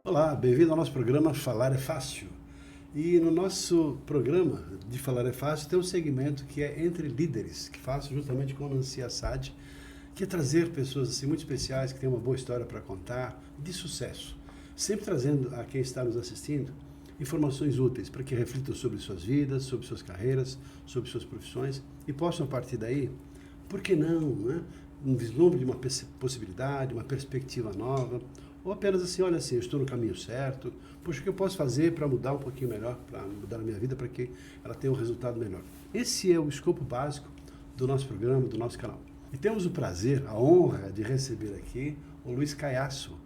Olá, bem-vindo ao nosso programa Falar é Fácil. E no nosso programa de Falar é Fácil tem um segmento que é Entre Líderes, que faço justamente com a Nancy Assad, que é trazer pessoas assim muito especiais, que têm uma boa história para contar, de sucesso. Sempre trazendo a quem está nos assistindo informações úteis para que reflitam sobre suas vidas, sobre suas carreiras, sobre suas profissões e possam, a partir daí, por que não, né? Um vislumbre de uma possibilidade, uma perspectiva nova, ou apenas assim, olha assim, eu estou no caminho certo, poxa, o que eu posso fazer para mudar um pouquinho melhor, para mudar a minha vida, para que ela tenha um resultado melhor. Esse é o escopo básico do nosso programa, do nosso canal. E temos o prazer, a honra de receber aqui o Luiz Caiasso,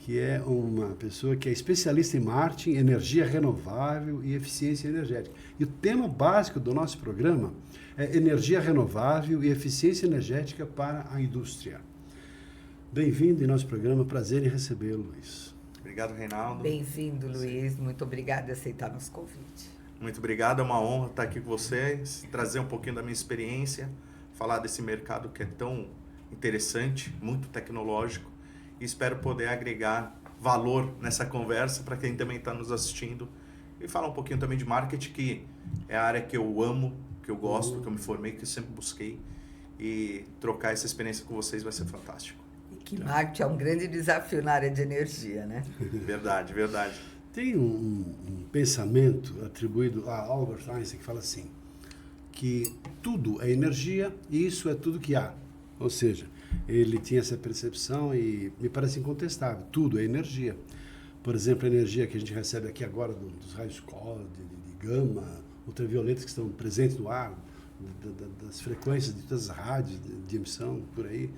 que é uma pessoa que é especialista em marketing, energia renovável e eficiência energética. E o tema básico do nosso programa é energia renovável e eficiência energética para a indústria. Bem-vindo em nosso programa, prazer em recebê-lo, Luiz. Obrigado, Reinaldo. Bem-vindo, Luiz. Muito obrigada por aceitar nosso convite. Muito obrigado, é uma honra estar aqui com vocês, trazer um pouquinho da minha experiência, falar desse mercado que é tão interessante, muito tecnológico, e espero poder agregar valor nessa conversa para quem também está nos assistindo e falar um pouquinho também de marketing, que é a área que eu amo, que eu gosto, que eu me formei, que eu sempre busquei, e trocar essa experiência com vocês vai ser fantástico. Que marketing é um grande desafio na área de energia, né? Verdade, verdade. Tem um pensamento atribuído a Albert Einstein que fala assim, que tudo é energia e isso é tudo que há. Ou seja, ele tinha essa percepção e me parece incontestável, tudo é energia. Por exemplo, a energia que a gente recebe aqui agora dos raios cósmicos, de gama, ultravioletas que estão presentes no ar, das frequências de todas as rádios de emissão por aí,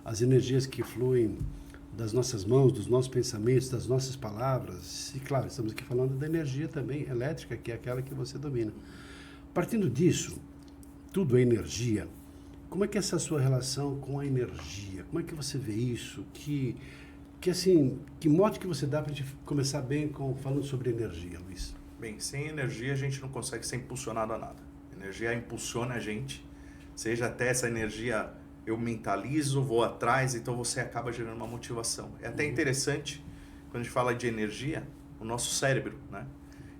as energias que fluem das nossas mãos, dos nossos pensamentos, das nossas palavras. E claro, estamos aqui falando da energia também elétrica, que é aquela que você domina. Partindo disso, tudo é energia. Como é que é essa sua relação com a energia? Como é que você vê isso? Que mote que você dá para a gente começar bem falando sobre energia, Luiz? Bem, sem energia a gente não consegue ser impulsionado a nada. A energia impulsiona a gente, seja até essa energia eu mentalizo, vou atrás, então você acaba gerando uma motivação. É até interessante, quando a gente fala de energia, o nosso cérebro, né?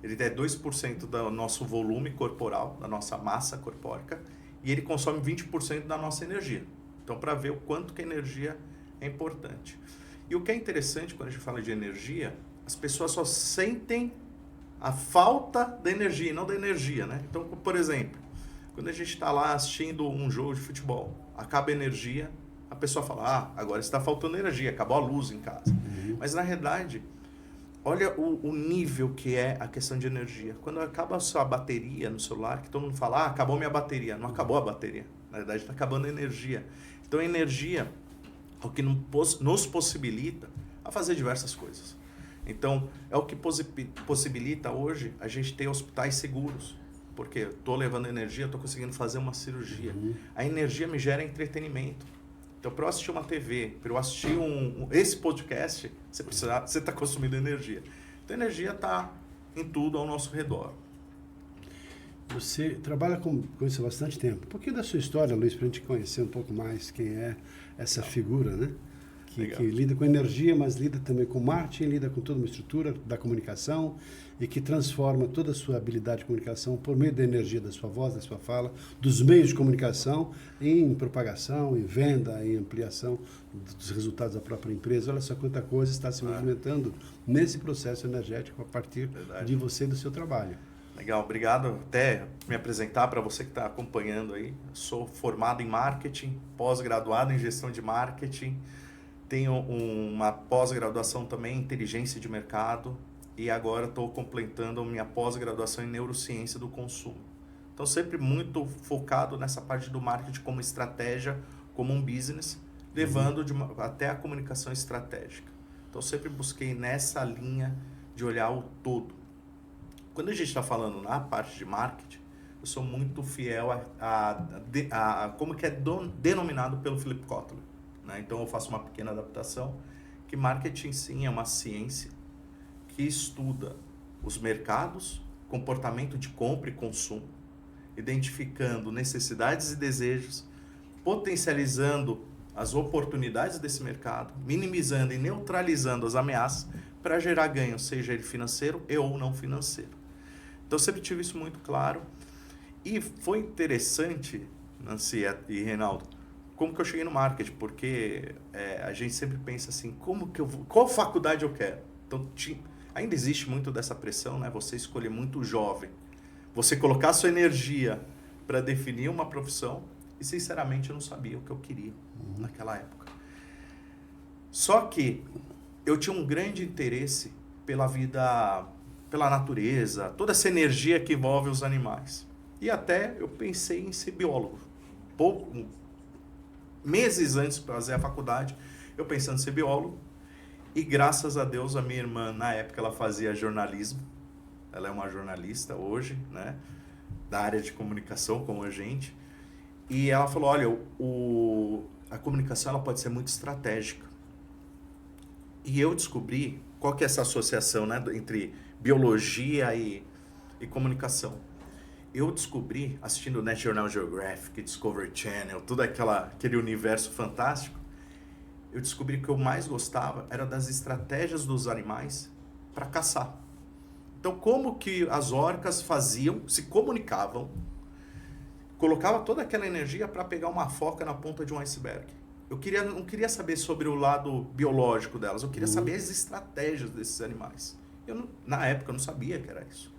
Ele é 2% do nosso volume corporal, da nossa massa corpórica, e ele consome 20% da nossa energia. Então, para ver o quanto que a energia é importante. E o que é interessante quando a gente fala de energia, as pessoas só sentem a falta da energia, não da energia, né? Então, por exemplo, quando a gente está lá assistindo um jogo de futebol, acaba a energia, a pessoa fala, agora está faltando energia, acabou a luz em casa. Mas na realidade, olha o nível que é a questão de energia. Quando acaba a sua bateria no celular, que todo mundo fala, acabou minha bateria. Não acabou a bateria, na verdade está acabando a energia. Então a energia é o que nos possibilita a fazer diversas coisas. Então é o que possibilita hoje a gente ter hospitais seguros. Porque eu estou levando energia, estou conseguindo fazer uma cirurgia. A energia me gera entretenimento. Então, para eu assistir uma TV, para eu assistir esse podcast, você está consumindo energia. Então, a energia está em tudo ao nosso redor. Você trabalha com isso há bastante tempo. Um pouquinho da sua história, Luiz, para a gente conhecer um pouco mais quem é essa figura, né? Que lida com energia, mas lida também com marketing, lida com toda uma estrutura da comunicação e que transforma toda a sua habilidade de comunicação por meio da energia da sua voz, da sua fala, dos meios de comunicação em propagação, em venda, em ampliação dos resultados da própria empresa. Olha só quanta coisa está se movimentando nesse processo energético a partir de você e do seu trabalho. Legal, obrigado. Até me apresentar para você que está acompanhando aí. Eu sou formado em marketing, pós-graduado em gestão de marketing. Tenho uma pós-graduação também em inteligência de mercado e agora estou completando minha pós-graduação em neurociência do consumo. Então, sempre muito focado nessa parte do marketing como estratégia, como um business, levando até a comunicação estratégica. Então, sempre busquei nessa linha de olhar o todo. Quando a gente está falando na parte de marketing, eu sou muito fiel a como que é denominado pelo Philip Kotler. Então eu faço uma pequena adaptação, que marketing sim é uma ciência que estuda os mercados, comportamento de compra e consumo, identificando necessidades e desejos, potencializando as oportunidades desse mercado, minimizando e neutralizando as ameaças para gerar ganho, seja ele financeiro e ou não financeiro. Então, eu sempre tive isso muito claro. E foi interessante, Nancy e Reinaldo, como que eu cheguei no marketing, porque a gente sempre pensa assim, qual faculdade eu quero? Então, ainda existe muito dessa pressão, né? Você escolher muito jovem, você colocar sua energia para definir uma profissão, e sinceramente eu não sabia o que eu queria naquela época. Só que eu tinha um grande interesse pela vida, pela natureza, toda essa energia que envolve os animais. E até eu pensei em ser biólogo. Meses antes de fazer a faculdade, eu pensando em ser biólogo. E graças a Deus, a minha irmã, na época, ela fazia jornalismo. Ela é uma jornalista hoje, né? Da área de comunicação, como a gente. E ela falou, olha, a comunicação ela pode ser muito estratégica. E eu descobri qual que é essa associação, né, entre biologia e comunicação. Eu descobri, assistindo National Geographic, Discovery Channel, todo aquele universo fantástico, eu descobri que o que eu mais gostava era das estratégias dos animais para caçar. Então, como que as orcas faziam, se comunicavam, colocava toda aquela energia para pegar uma foca na ponta de um iceberg. Eu não queria saber sobre o lado biológico delas, eu queria saber as estratégias desses animais. Na época eu não sabia que era isso.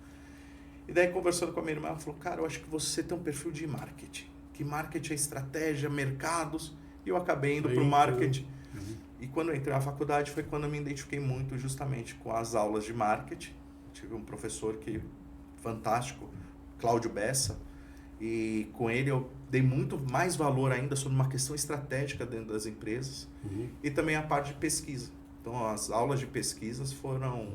E daí, conversando com a minha irmã, ela falou, cara, eu acho que você tem um perfil de marketing. Que marketing é estratégia, mercados. E eu acabei indo para o marketing. E quando eu entrei na faculdade foi quando eu me identifiquei muito justamente com as aulas de marketing. Tive um professor fantástico, Cláudio Bessa. E com ele eu dei muito mais valor ainda sobre uma questão estratégica dentro das empresas. E também a parte de pesquisa. Então, as aulas de pesquisas foram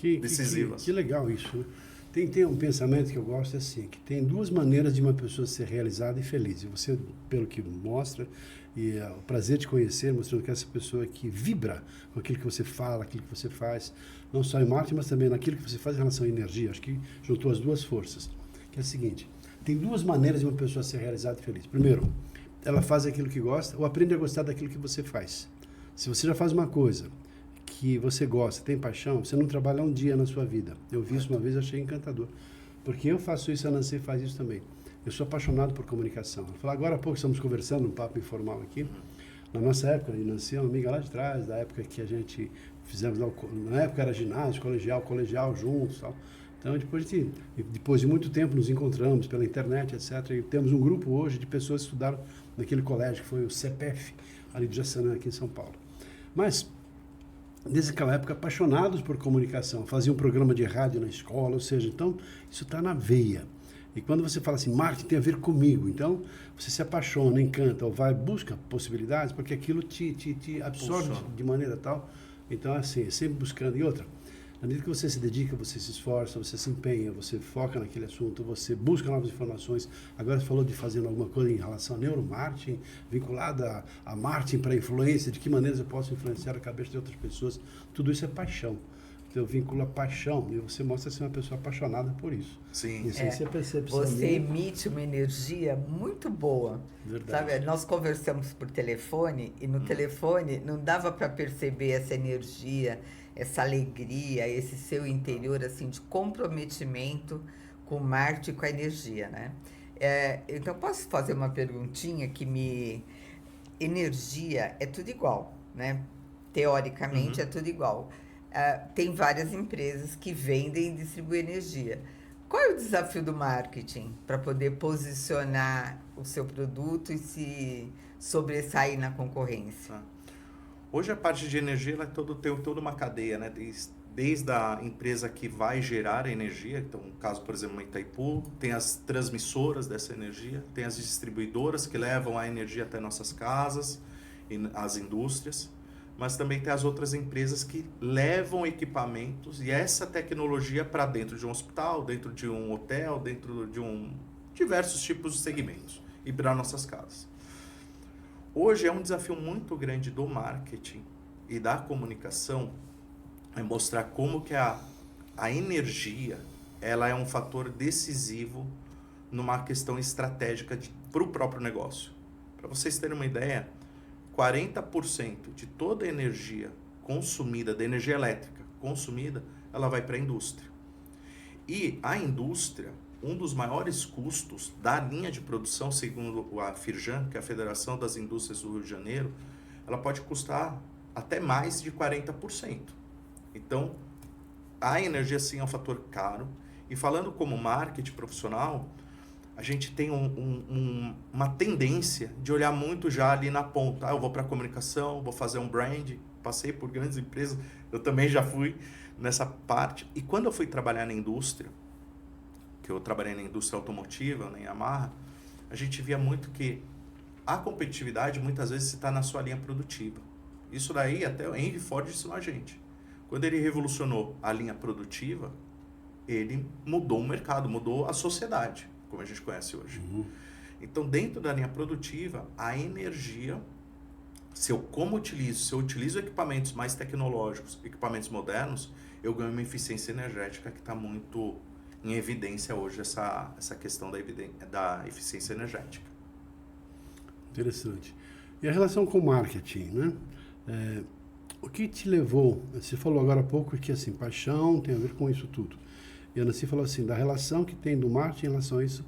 decisivas. Que legal isso, né? Tem um pensamento que eu gosto assim, que tem duas maneiras de uma pessoa ser realizada e feliz. E você, pelo que mostra, e o prazer de conhecer, mostrando que essa pessoa que vibra com aquilo que você fala, aquilo que você faz, não só em marketing, mas também naquilo que você faz em relação à energia. Acho que juntou as duas forças. Que é o seguinte, tem duas maneiras de uma pessoa ser realizada e feliz. Primeiro, ela faz aquilo que gosta ou aprende a gostar daquilo que você faz. Se você já faz uma coisa que você gosta, tem paixão, você não trabalha um dia na sua vida. Eu vi isso uma vez, achei encantador. Porque eu faço isso, a Nancy faz isso também. Eu sou apaixonado por comunicação. Eu falo, agora há pouco estamos conversando, um papo informal aqui. Na nossa época, a Nancy é uma amiga lá de trás, da época que a gente fizemos, na época era ginásio, colegial juntos, tal. Então, depois de muito tempo, nos encontramos pela internet, etc. E temos um grupo hoje de pessoas que estudaram naquele colégio, que foi o CEPEF, ali de Jaçanã, aqui em São Paulo. Mas, desde aquela época, apaixonados por comunicação, faziam um programa de rádio na escola, ou seja, então, isso está na veia. E quando você fala assim, marketing tem a ver comigo, então, você se apaixona, encanta, ou busca possibilidades, porque aquilo te absorve de maneira tal. Então, assim, sempre buscando. E outra, na medida que você se dedica, você se esforça, você se empenha, você foca naquele assunto, você busca novas informações. Agora você falou de fazer alguma coisa em relação a neuromarketing, vinculada a marketing para influência, de que maneiras eu posso influenciar a cabeça de outras pessoas. Tudo isso é paixão. Então eu vinculo a paixão e você mostra ser uma pessoa apaixonada por isso. Sim. Isso é percepção. Você emite uma energia muito boa. Verdade. Sabe? Nós conversamos por telefone e no telefone não dava para perceber essa energia, essa alegria, esse seu interior assim de comprometimento com o marketing e com a energia, né? Então, posso fazer uma perguntinha energia é tudo igual, né? Teoricamente é tudo igual. Tem várias empresas que vendem e distribuem energia. Qual é o desafio do marketing para poder posicionar o seu produto e se sobressair na concorrência? Hoje a parte de energia ela tem toda uma cadeia, né? Desde a empresa que vai gerar a energia, então no caso, por exemplo, em Itaipu, tem as transmissoras dessa energia, tem as distribuidoras que levam a energia até nossas casas, e as indústrias, mas também tem as outras empresas que levam equipamentos e essa tecnologia para dentro de um hospital, dentro de um hotel, dentro de diversos tipos de segmentos e para nossas casas. Hoje é um desafio muito grande do marketing e da comunicação é mostrar como que a energia ela é um fator decisivo numa questão estratégica para o próprio negócio. Para vocês terem uma ideia, 40% de toda a energia consumida, da energia elétrica consumida, ela vai para a indústria. E a indústria, um dos maiores custos da linha de produção, segundo a Firjan, que é a Federação das Indústrias do Rio de Janeiro, ela pode custar até mais de 40%. Então, a energia sim é um fator caro. E falando como marketing profissional, a gente tem uma tendência de olhar muito já ali na ponta. Eu vou para a comunicação, vou fazer um brand, passei por grandes empresas, eu também já fui nessa parte. E quando eu fui trabalhar na indústria, que eu trabalhei na indústria automotiva, na Yamaha, a gente via muito que a competitividade muitas vezes está na sua linha produtiva. Isso daí até o Henry Ford ensinou a gente. Quando ele revolucionou a linha produtiva, ele mudou o mercado, mudou a sociedade, como a gente conhece hoje. Uhum. Então, dentro da linha produtiva, a energia, se eu utilizo equipamentos mais tecnológicos, equipamentos modernos, eu ganho uma eficiência energética que está muito em evidência hoje, essa questão da eficiência energética. Interessante. E a relação com o marketing, né? O que te levou, você falou agora há pouco que assim, paixão tem a ver com isso tudo. E a Nancy falou assim, da relação que tem do marketing em relação a isso,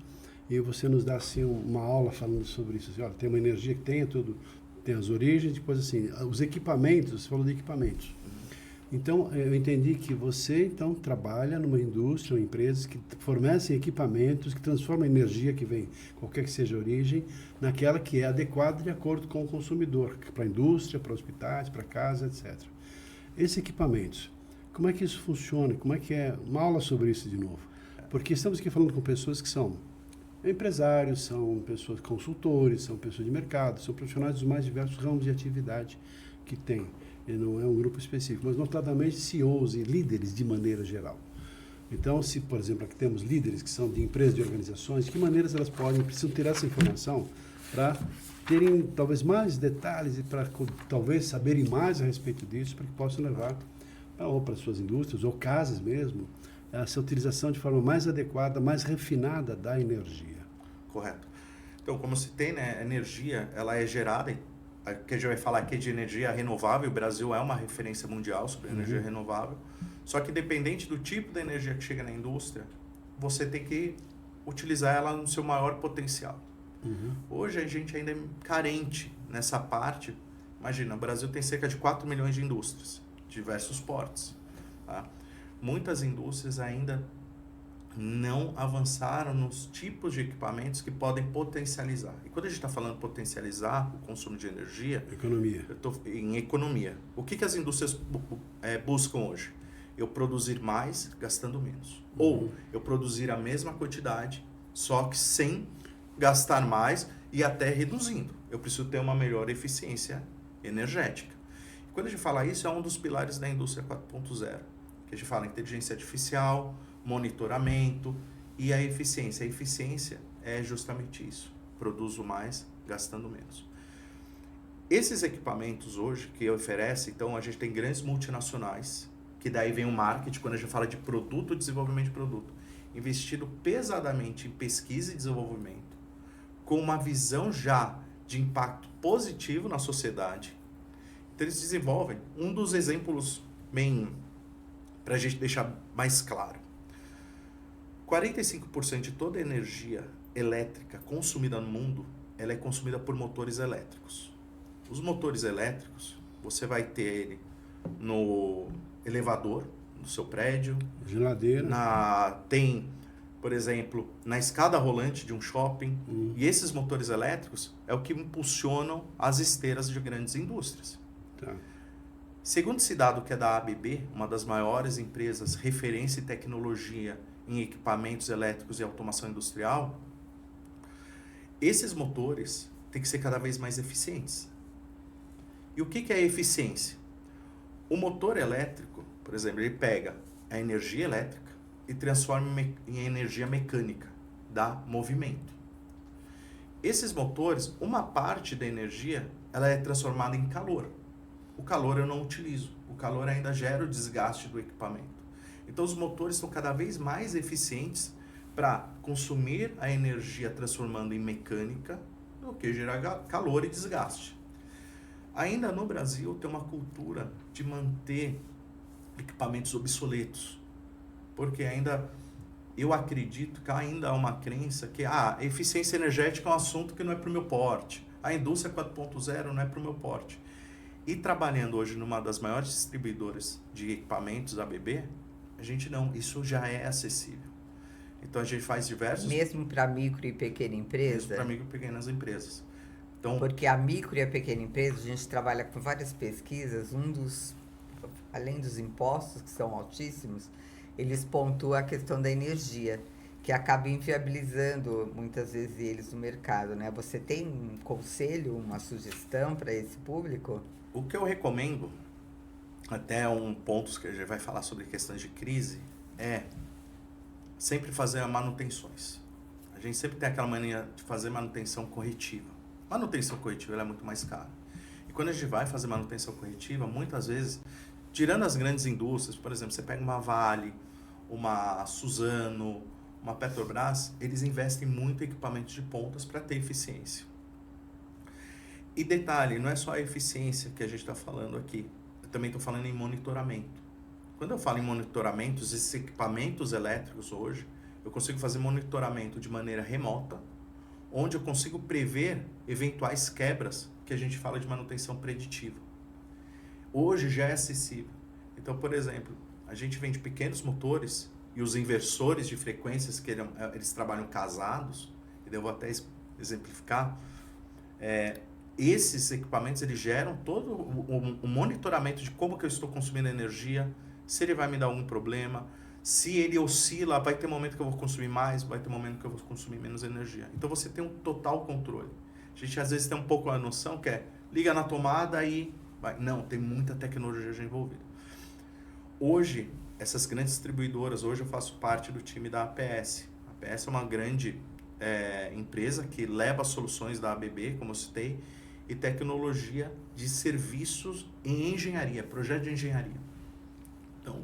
e você nos dá assim uma aula falando sobre isso. Assim, olha, tem uma energia que tem tudo, tem as origens, depois assim, os equipamentos, você falou de equipamentos. Então, eu entendi que você, então, trabalha numa indústria, uma empresa que fornecem equipamentos, que transformam a energia que vem, qualquer que seja a origem, naquela que é adequada de acordo com o consumidor, para a indústria, para hospitais, para casa, etc. Esses equipamentos, como é que isso funciona? Como é que é? Uma aula sobre isso de novo. Porque estamos aqui falando com pessoas que são empresários, são pessoas consultores, são pessoas de mercado, são profissionais dos mais diversos ramos de atividade que tem. E não é um grupo específico, mas notadamente CEOs e líderes de maneira geral. Então, se, por exemplo, aqui temos líderes que são de empresas, de organizações, de que maneiras elas precisam ter essa informação para terem talvez mais detalhes e para talvez saberem mais a respeito disso, para que possam levar ou para suas indústrias ou casas mesmo, essa utilização de forma mais adequada, mais refinada da energia. Correto. Então, como se tem, né, a energia, ela é gerada, que a gente vai falar aqui de energia renovável, o Brasil é uma referência mundial sobre energia renovável, só que independente do tipo de energia que chega na indústria, você tem que utilizar ela no seu maior potencial. Hoje a gente ainda é carente nessa parte. Imagina, o Brasil tem cerca de 4 milhões de indústrias, diversos portos. Tá? Muitas indústrias ainda não avançaram nos tipos de equipamentos que podem potencializar. E quando a gente está falando potencializar o consumo de energia... Economia. Eu tô em economia. O que as indústrias buscam hoje? Eu produzir mais, gastando menos. Ou eu produzir a mesma quantidade, só que sem gastar mais e até reduzindo. Eu preciso ter uma melhor eficiência energética. E quando a gente fala isso, é um dos pilares da indústria 4.0. Que a gente fala em inteligência artificial, monitoramento e a eficiência. A eficiência é justamente isso. Produzo mais, gastando menos. Esses equipamentos hoje que oferece, então a gente tem grandes multinacionais, que daí vem o marketing, quando a gente fala de produto, desenvolvimento de produto, investido pesadamente em pesquisa e desenvolvimento, com uma visão já de impacto positivo na sociedade. Então eles desenvolvem um dos exemplos bem, para a gente deixar mais claro. 45% de toda a energia elétrica consumida no mundo, ela é consumida por motores elétricos. Os motores elétricos, você vai ter ele no elevador, no seu prédio. Geladeira. Tem, por exemplo, na escada rolante de um shopping. E esses motores elétricos é o que impulsionam as esteiras de grandes indústrias. Tá. Segundo esse dado que é da ABB, uma das maiores empresas referência em tecnologia em equipamentos elétricos e automação industrial, esses motores têm que ser cada vez mais eficientes. E o que é eficiência? O motor elétrico, por exemplo, ele pega a energia elétrica e transforma em energia mecânica, dá movimento. Esses motores, uma parte da energia, ela é transformada em calor. O calor eu não utilizo, o calor ainda gera o desgaste do equipamento. Então os motores estão cada vez mais eficientes para consumir a energia transformando em mecânica do que gerar calor e desgaste. Ainda no Brasil tem uma cultura de manter equipamentos obsoletos, porque ainda eu acredito que ainda há uma crença que a eficiência energética é um assunto que não é para o meu porte, a indústria 4.0 não é para o meu porte. E trabalhando hoje numa das maiores distribuidoras de equipamentos ABB, a gente não, isso já é acessível. Então a gente faz diversos... Mesmo para micro e pequena empresa? Mesmo para micro e pequenas empresas. Então, porque a micro e a pequena empresa, a gente trabalha com várias pesquisas, além dos impostos, que são altíssimos, eles pontuam a questão da energia, que acaba inviabilizando muitas vezes eles no mercado, né? Você tem um conselho, uma sugestão para esse público? O que eu recomendo, até um ponto que a gente vai falar sobre questões de crise, é sempre fazer manutenções. A gente sempre tem aquela mania de fazer manutenção corretiva. Manutenção corretiva ela é muito mais cara. E quando a gente vai fazer manutenção corretiva, muitas vezes, tirando as grandes indústrias, por exemplo, você pega uma Vale, uma Suzano, uma Petrobras, eles investem muito em equipamentos de pontas para ter eficiência. E detalhe, não é só a eficiência que a gente está falando aqui, eu também estou falando em monitoramento. Quando eu falo em monitoramento, esses equipamentos elétricos hoje, eu consigo fazer monitoramento de maneira remota, onde eu consigo prever eventuais quebras, que a gente fala de manutenção preditiva. Hoje já é acessível. Então, por exemplo, a gente vende pequenos motores e os inversores de frequências, que eles trabalham casados, e eu vou até exemplificar, esses equipamentos eles geram todo o monitoramento de como que eu estou consumindo energia, se ele vai me dar algum problema, se ele oscila, vai ter momento que eu vou consumir mais, vai ter momento que eu vou consumir menos energia. Então você tem um total controle. A gente às vezes tem um pouco a noção que liga na tomada e vai. Não, tem muita tecnologia já envolvida. Hoje, essas grandes distribuidoras, hoje eu faço parte do time da APS. A APS é uma grande empresa que leva soluções da ABB, como eu citei, e tecnologia de serviços em engenharia, projeto de engenharia. Então,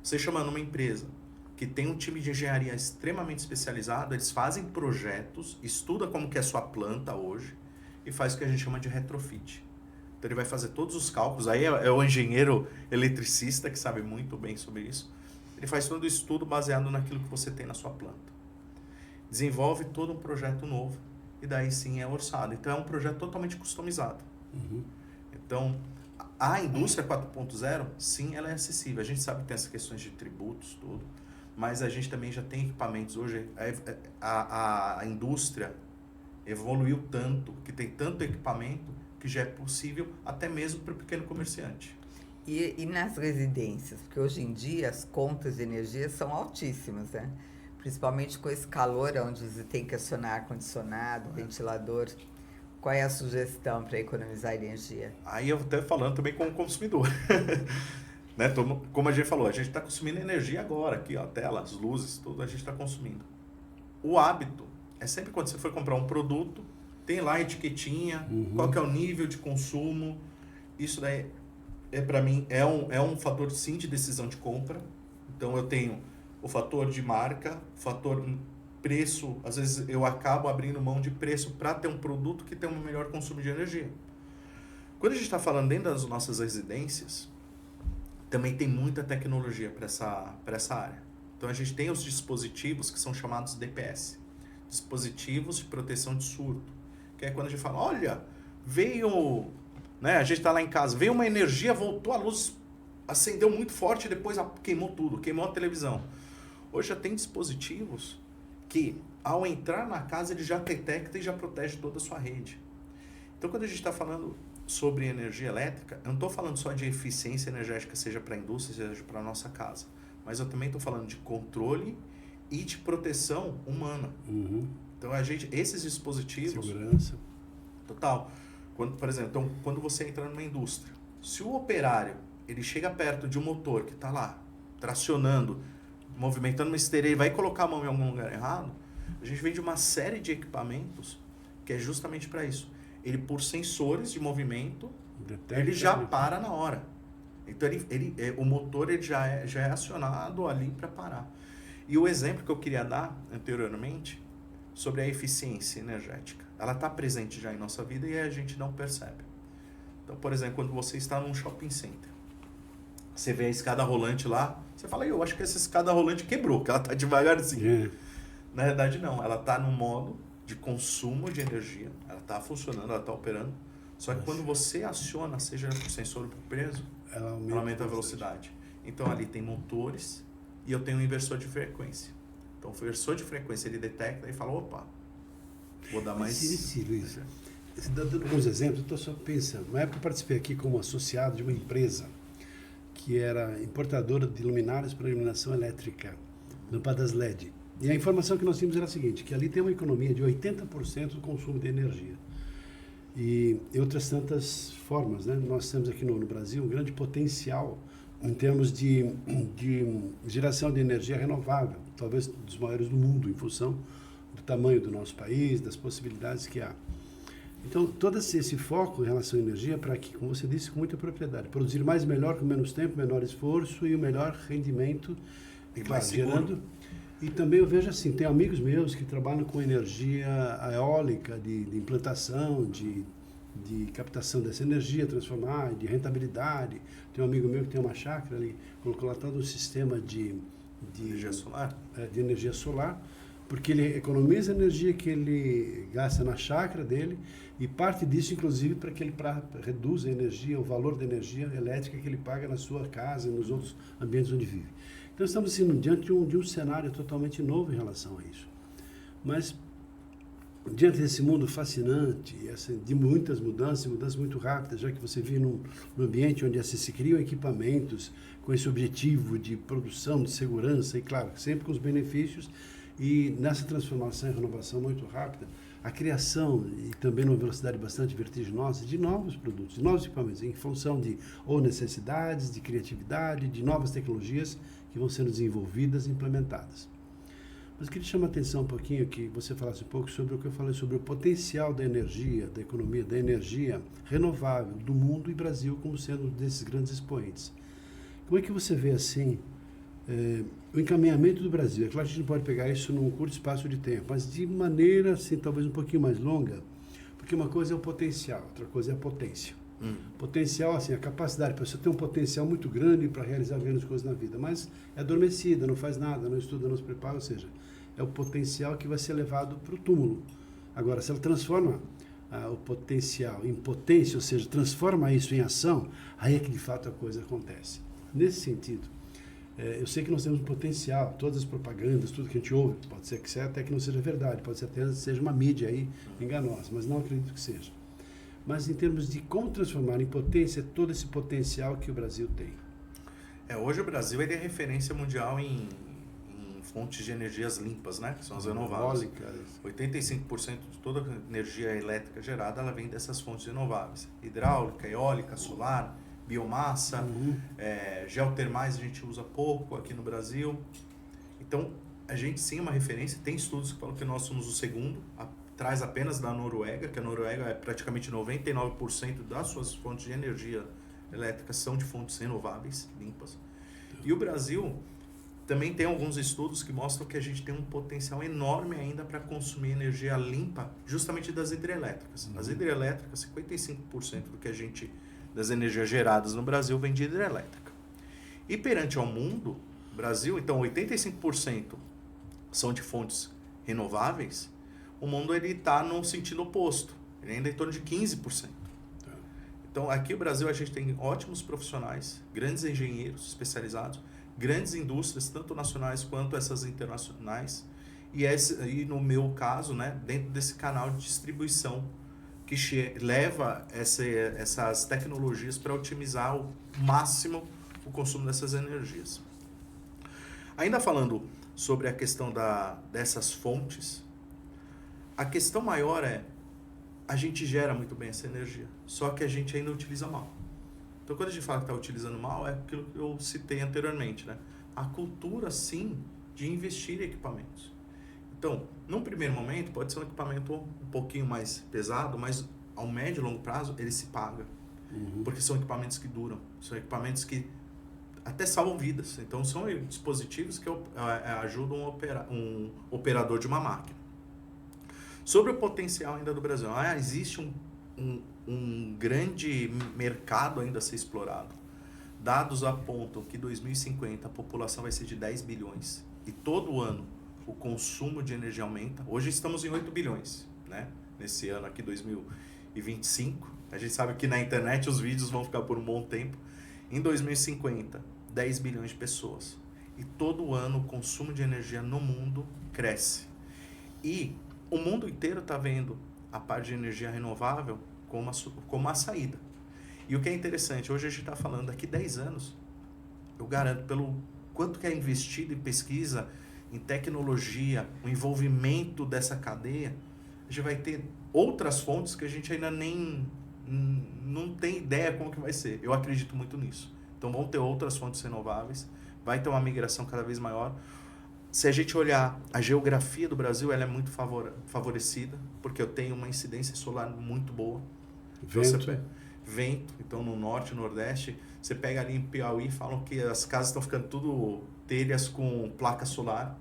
você chamando uma empresa que tem um time de engenharia extremamente especializado, eles fazem projetos, estuda como que é a sua planta hoje e faz o que a gente chama de retrofit. Então ele vai fazer todos os cálculos, aí é o engenheiro eletricista que sabe muito bem sobre isso. Ele faz todo o estudo baseado naquilo que você tem na sua planta. Desenvolve todo um projeto novo e daí sim é orçado. Então é um projeto totalmente customizado. Uhum. Então, a indústria 4.0, sim, ela é acessível. A gente sabe que tem essas questões de tributos, tudo, mas a gente também já tem equipamentos. Hoje, a indústria evoluiu tanto, que tem tanto equipamento, que já é possível até mesmo para o pequeno comerciante. E nas residências? Porque hoje em dia as contas de energia são altíssimas, né? Principalmente com esse calor, onde você tem que acionar ar-condicionado, ventilador. Qual é a sugestão para economizar energia? Aí eu até falando também como consumidor. Né? Como a gente falou, a gente está consumindo energia agora, aqui, ó, a tela, as luzes, tudo a gente está consumindo. O hábito é sempre quando você for comprar um produto, tem lá a etiquetinha, qual que é o nível de consumo. Isso daí, para mim, é um fator sim de decisão de compra. Então eu tenho o fator de marca, o fator preço, às vezes eu acabo abrindo mão de preço para ter um produto que tem um melhor consumo de energia. Quando a gente está falando dentro das nossas residências, também tem muita tecnologia para essa área. Então a gente tem os dispositivos que são chamados DPS, dispositivos de proteção de surto, que é quando a gente fala, olha, veio, né, a gente está lá em casa, veio uma energia, voltou a luz, acendeu muito forte e depois queimou tudo, queimou a televisão. Hoje já tem dispositivos que, ao entrar na casa, ele já detecta e já protege toda a sua rede. Então, quando a gente está falando sobre energia elétrica, eu não estou falando só de eficiência energética, seja para a indústria, seja para a nossa casa, mas eu também estou falando de controle e de proteção humana. Então, esses dispositivos... Segurança. Total. Por exemplo, então, quando você entra numa indústria, se o operário ele chega perto de um motor que está lá, tracionando, movimentando uma esteira e vai colocar a mão em algum lugar errado, a gente vende uma série de equipamentos que é justamente para isso. Ele, por sensores de movimento, ele já para na hora. Então, o motor ele já é acionado ali para parar. E o exemplo que eu queria dar anteriormente sobre a eficiência energética. Ela está presente já em nossa vida e a gente não percebe. Então, por exemplo, quando você está num shopping center, você vê a escada rolante lá, você fala, eu acho que essa escada rolante quebrou, que ela está devagarzinho. Na verdade, não. Ela está no modo de consumo de energia, ela está funcionando, ela está operando. Só que quando você aciona, seja o sensor preso, ela aumenta a velocidade. Então, ali tem motores e eu tenho um inversor de frequência. Então, o inversor de frequência, ele detecta e fala, opa, vou dar mais... Sim, Luiz. Dando alguns exemplos, eu estou só pensando. Na época eu participei aqui como associado de uma empresa que era importadora de luminárias para iluminação elétrica, lâmpadas LED. E a informação que nós tínhamos era a seguinte, que ali tem uma economia de 80% do consumo de energia. E outras tantas formas, né? Nós temos aqui no Brasil um grande potencial em termos de geração de energia renovável, talvez dos maiores do mundo, em função do tamanho do nosso país, das possibilidades que há. Então, todo esse foco em relação à energia para que, como você disse, com muita propriedade, produzir mais e melhor, com menos tempo, menor esforço e o melhor rendimento, E claro, mais seguro. gerando. E também eu vejo assim, tem amigos meus que trabalham com energia eólica, de implantação, de captação dessa energia, transformar, de rentabilidade. Tem um amigo meu que tem uma chácara, ele colocou lá todo um sistema de energia solar. De energia solar, porque ele economiza a energia que ele gasta na chácara dele e parte disso, inclusive, para que ele reduza a energia, o valor da energia elétrica que ele paga na sua casa e nos outros ambientes onde vive. Então, estamos assim, diante de um cenário totalmente novo em relação a isso. Mas, diante desse mundo fascinante, de muitas mudanças muito rápidas, já que você vive num ambiente onde se criam equipamentos com esse objetivo de produção, de segurança, e claro, sempre com os benefícios, e nessa transformação e renovação muito rápida, a criação, e também numa velocidade bastante vertiginosa, de novos produtos, de novos equipamentos, em função de ou necessidades, de criatividade, de novas tecnologias que vão sendo desenvolvidas e implementadas. Mas eu queria chamar a atenção um pouquinho, que você falasse um pouco sobre o que eu falei, sobre o potencial da energia, da economia, da energia renovável do mundo e Brasil como sendo um desses grandes expoentes. Como é que você vê, assim, o encaminhamento do Brasil? É claro que a gente não pode pegar isso num curto espaço de tempo, mas de maneira, assim, talvez um pouquinho mais longa, porque uma coisa é o potencial, outra coisa é a potência. Potencial, assim, a capacidade, a pessoa tem um potencial muito grande para realizar grandes coisas na vida, mas é adormecida, não faz nada, não estuda, não se prepara, ou seja, é o potencial que vai ser levado para o túmulo. Agora, se ela transforma o potencial em potência, ou seja, transforma isso em ação, aí é que de fato a coisa acontece. Nesse sentido, eu sei que nós temos um potencial, todas as propagandas, tudo que a gente ouve, pode ser que até que não seja verdade, pode ser até seja uma mídia aí enganosa, mas não acredito que seja. Mas em termos de como transformar em potência todo esse potencial que o Brasil tem. Hoje o Brasil é referência mundial em fontes de energias limpas, né? Que são as renováveis. 85% de toda a energia elétrica gerada, ela vem dessas fontes renováveis. Hidráulica, eólica, solar, biomassa, geotermais a gente usa pouco aqui no Brasil. Então, a gente sim é uma referência, tem estudos que falam que nós somos o segundo, atrás apenas da Noruega, que a Noruega é praticamente 99% das suas fontes de energia elétrica são de fontes renováveis, limpas. E o Brasil também tem alguns estudos que mostram que a gente tem um potencial enorme ainda para consumir energia limpa, justamente das hidrelétricas. As hidrelétricas, 55% das energias geradas no Brasil vem de hidrelétrica. E perante ao mundo, Brasil, então 85% são de fontes renováveis, o mundo está no sentido oposto, ele ainda é em torno de 15%. Então aqui no Brasil a gente tem ótimos profissionais, grandes engenheiros especializados, grandes indústrias, tanto nacionais quanto essas internacionais, e no meu caso, né, dentro desse canal de distribuição que leva essas tecnologias para otimizar ao máximo o consumo dessas energias. Ainda falando sobre a questão dessas fontes, a questão maior a gente gera muito bem essa energia, só que a gente ainda utiliza mal. Então, quando a gente fala que está utilizando mal, é aquilo que eu citei anteriormente, né? A cultura, sim, de investir em equipamentos. Então, num primeiro momento, pode ser um equipamento um pouquinho mais pesado, mas ao médio e longo prazo, ele se paga. Porque são equipamentos que duram, são equipamentos que até salvam vidas. Então, são dispositivos que ajudam um operador de uma máquina. Sobre o potencial ainda do Brasil, existe um grande mercado ainda a ser explorado. Dados apontam que em 2050 a população vai ser de 10 bilhões e todo ano o consumo de energia aumenta. Hoje estamos em 8 bilhões, né? Nesse ano aqui, 2025. A gente sabe que na internet os vídeos vão ficar por um bom tempo. Em 2050, 10 bilhões de pessoas. E todo ano o consumo de energia no mundo cresce. E o mundo inteiro está vendo a parte de energia renovável como uma saída. E o que é interessante, hoje a gente está falando, daqui 10 anos, eu garanto, pelo quanto que é investido em pesquisa, em tecnologia, o envolvimento dessa cadeia, a gente vai ter outras fontes que a gente ainda não tem ideia como que vai ser. Eu acredito muito nisso. Então vão ter outras fontes renováveis, vai ter uma migração cada vez maior. Se a gente olhar a geografia do Brasil, ela é muito favorecida, porque eu tenho uma incidência solar muito boa. Vento, então no norte e nordeste, você pega ali em Piauí, falam que as casas estão ficando tudo telhas com placa solar.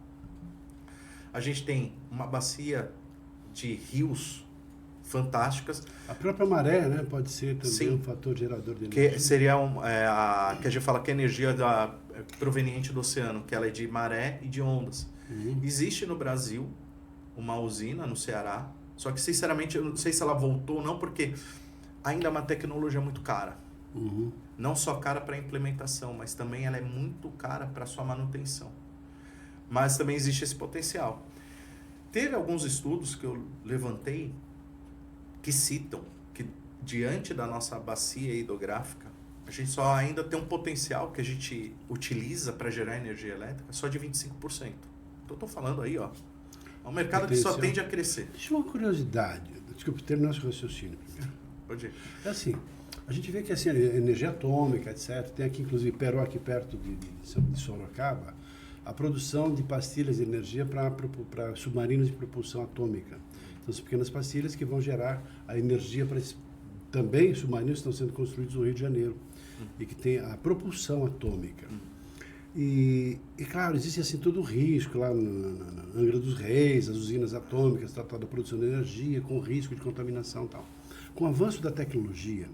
A gente tem uma bacia de rios fantásticas. A própria maré, né, pode ser também Sim, um fator gerador de energia. que seria que a gente fala que é energia proveniente do oceano, que ela é de maré e de ondas. Existe no Brasil uma usina no Ceará, só que sinceramente eu não sei se ela voltou ou não, porque ainda é uma tecnologia muito cara. Não só cara para implementação, mas também ela é muito cara para sua manutenção. Mas também existe esse potencial. Teve alguns estudos que eu levantei que citam que diante da nossa bacia hidrográfica, a gente só ainda tem um potencial que a gente utiliza para gerar energia elétrica só de 25%. Então estou falando aí, ó, é um mercado que só tende a crescer. Deixa uma curiosidade, desculpe, terminar esse raciocínio primeiro. Pode ir. É assim, a gente vê que assim, a energia atômica, etc., tem aqui inclusive Peró, aqui perto de Sorocaba, a produção de pastilhas de energia para submarinos de propulsão atômica. Então, são pequenas pastilhas que vão gerar a energia para também submarinos que estão sendo construídos no Rio de Janeiro e que tem a propulsão atômica. E claro, existe assim todo o risco lá na Angra dos Reis, as usinas atômicas, da produção de energia, com risco de contaminação e tal. Com o avanço da tecnologia